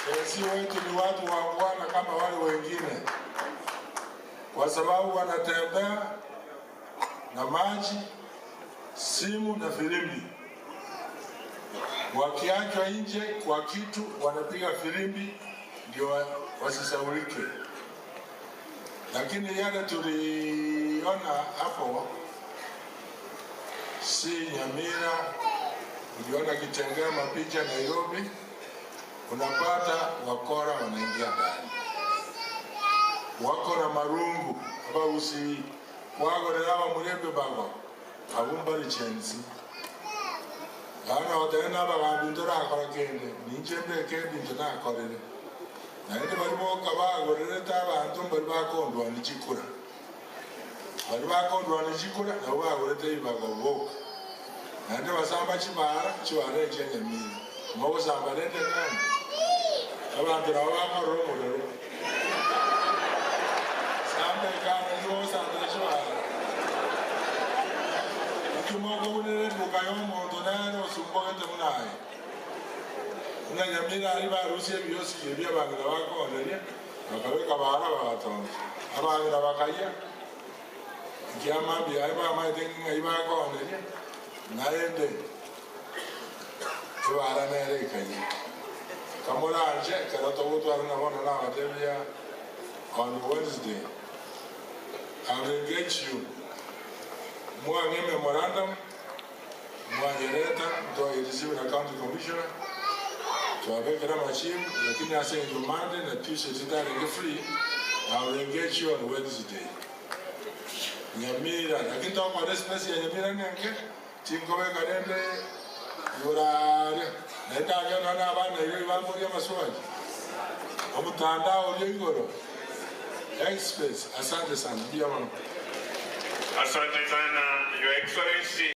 Si wetu ni watu waungwana kama wale wengine, kwa sababu wanatembea na maji, simu na filimbi. Wakiachwa nje kwa kitu wanapiga filimbi ndio wasisaulike. Lakini yale tuliona hapo si Nyamira, uliona Kitengela mapicha Nairobi, unapata wakora wanaingia ndani. Wako na marungu aba usi wagorera murebe bago abumbari chenzi. Bana wadena abagandura akora kende ninjembe kende njana akorere. Naende barimo kabagorere tabantu bari bakondwa n'ikikura. Bari bakondwa n'ikikura nabo bagorete ibagaboka. Naende basamba kibara kibareje Nyamira. Mwo samba rende kandi. Abantu rabo bakoromorero. Samba kana yo samba kibara. Kumoga unere mukayomo ndonano sumbogete munaye. Una Nyamira ari barusiye byosi bya bangira bakonderia bakabeka bara batonze. Abangira bakaya. Kiama bya maitenga ibakonderia. Naende tubara nere kayi. Kamolanje karato gutwara nabona nabatebya on Wednesday. I will engage you. Mwange memorandum, mwangereta, to receive an county commissioner, to have a machine, lakini ase in Monday na Tuesday sitari free. I will engage you on Wednesday. Nyamira, lakini kwa respect ya Nyamira nenge, tingowe kadende yurare. Nenda agana na abana iyo bamuri amaswaji. Omutandao uri ngoro. Express, asante sana. Asante sana, Your Excellency.